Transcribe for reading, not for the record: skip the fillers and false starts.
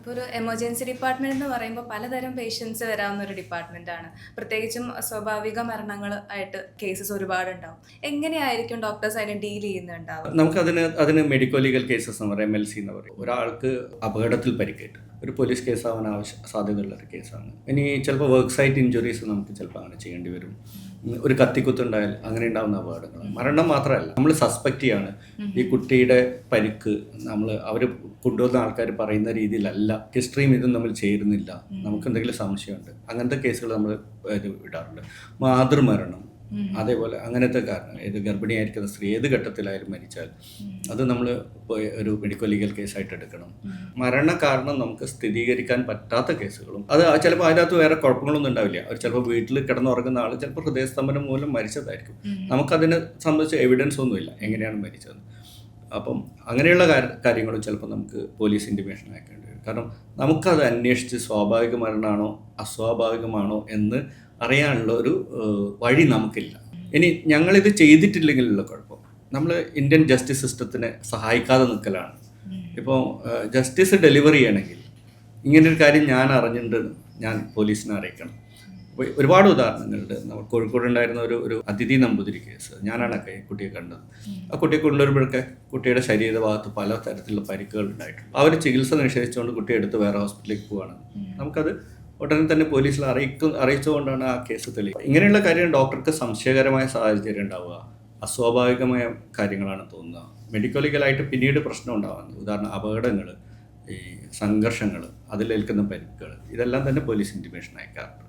അപ്പോൾ ഒരു emergency department എന്ന് പറയുമ്പോൾ പലതരം പേഷ്യൻസ് വരാവുന്ന ഒരു ഡിപ്പാർട്ട്മെന്റാണ്. പ്രത്യേകിച്ചും സ്വാഭാവിക മരണങ്ങൾ ആയിട്ട് കേസസ് ഒരുപാടുണ്ടാവും. എങ്ങനെയായിരിക്കും ഡോക്ടേഴ്സ് അതിനെ ഡീൽ ചെയ്യുന്നുണ്ടാവുക? നമുക്കതിന് മെഡിക്കോ ലീഗൽ കേസസ് എന്ന് പറയും, MLC എന്ന് പറയും. ഒരാൾക്ക് അപകടത്തിൽ പരിക്കേറ്റ് ഒരു പോലീസ് കേസാവാൻ സാധ്യതയുള്ളൊരു കേസാണ്. ഇനി ചിലപ്പോൾ വർക്ക് സൈറ്റ് ഇഞ്ചുറീസ് നമുക്ക് ചിലപ്പോൾ അങ്ങനെ ചെയ്യേണ്ടി വരും. ഒരു കത്തിക്കുത്തുണ്ടായാൽ അങ്ങനെ ഉണ്ടാകുന്ന അപകടങ്ങൾ. മരണം മാത്രമല്ല, നമ്മൾ സസ്പെക്റ്റ് ചെയ്യാണ് ഈ കുട്ടിയുടെ പരിക്ക് അവർ കൊണ്ടുവന്ന ആൾക്കാർ പറയുന്ന രീതിയിലല്ല, ഹിസ്റ്ററിയും ഇതും നമ്മൾ ചേരുന്നില്ല, നമുക്ക് എന്തെങ്കിലും സംശയമുണ്ട്, അങ്ങനത്തെ കേസുകൾ നമ്മൾ ഇത് ഇടാറുണ്ട്. മാതൃമരണം അതേപോലെ അങ്ങനത്തെ കാരണം ഏത് ഗർഭിണിയായിരിക്കുന്ന സ്ത്രീ ഏത് ഘട്ടത്തിലായാലും മരിച്ചാൽ അത് നമ്മൾ ഒരു മെഡിക്കൽ ലീഗൽ കേസായിട്ട് എടുക്കണം. മരണ കാരണം നമുക്ക് സ്ഥിരീകരിക്കാൻ പറ്റാത്ത കേസുകളും അത് ചിലപ്പോൾ അതിനകത്ത് വേറെ കുഴപ്പങ്ങളൊന്നും ഉണ്ടാവില്ല. അവർ ചിലപ്പോൾ വീട്ടിൽ കിടന്നുറങ്ങുന്ന ആൾ ചിലപ്പോൾ ഹൃദയസ്തംഭനം മൂലം മരിച്ചതായിരിക്കും. നമുക്കതിനെ സംബന്ധിച്ച് എവിഡൻസ് ഒന്നുമില്ല എങ്ങനെയാണ് മരിച്ചത്. അപ്പം അങ്ങനെയുള്ള കാര്യങ്ങളും ചിലപ്പോൾ നമുക്ക് പോലീസ് ഇൻറ്റിമേഷൻ അയക്കേണ്ടി വരും. കാരണം നമുക്കത് അന്വേഷിച്ച് സ്വാഭാവിക മരണമാണോ അസ്വാഭാവികമാണോ എന്ന് അറിയാനുള്ള ഒരു വഴി നമുക്കില്ല. ഇനി ഞങ്ങളിത് ചെയ്തിട്ടില്ലെങ്കിലുള്ള കുഴപ്പം നമ്മൾ ഇന്ത്യൻ ജസ്റ്റിസ് സിസ്റ്റത്തിനെ സഹായിക്കാതെ നിൽക്കലാണ്. ഇപ്പോൾ ജസ്റ്റിസ് ഡെലിവറി ചെയ്യണമെങ്കിൽ ഇങ്ങനൊരു കാര്യം ഞാൻ അറിഞ്ഞിട്ടുണ്ട്, ഞാൻ പോലീസിനെ അറിയിക്കണം. അപ്പോൾ ഒരുപാട് ഉദാഹരണങ്ങളുണ്ട്. നമ്മൾ കോഴിക്കോട് ഉണ്ടായിരുന്ന ഒരു അതിഥി നമ്പൂതിരി കേസ്, ഞാനാണ് കുട്ടിയെ കണ്ടത്. ആ കുട്ടിയെ കൊണ്ടുവരുമ്പോഴൊക്കെ കുട്ടിയുടെ ശരീരഭാഗത്ത് പല തരത്തിലുള്ള പരിക്കുകൾ ഉണ്ടായിട്ടുണ്ട്. അവർ ചികിത്സ നിഷേധിച്ചുകൊണ്ട് കുട്ടിയെ എടുത്ത് വേറെ ഹോസ്പിറ്റലിലേക്ക് പോവുകയാണ്. നമുക്കത് ഉടനെ തന്നെ പോലീസിൽ അറിയിച്ചുകൊണ്ടാണ് ആ കേസ് തെളിയുക. ഇങ്ങനെയുള്ള കാര്യം ഡോക്ടർക്ക് സംശയകരമായ സാഹചര്യം ഉണ്ടാവുക, അസ്വാഭാവികമായ കാര്യങ്ങളാണ് തോന്നുക. മെഡിക്കൽ ലീഗലായിട്ട് പിന്നീട് പ്രശ്നം ഉണ്ടാകുന്നത്, ഉദാഹരണം അപകടങ്ങൾ, ഈ സംഘർഷങ്ങൾ, അതിലേൽക്കുന്ന പരിക്കുകൾ, ഇതെല്ലാം തന്നെ പോലീസ് ഇൻറ്റിമേഷൻ അയക്കാറുണ്ട്.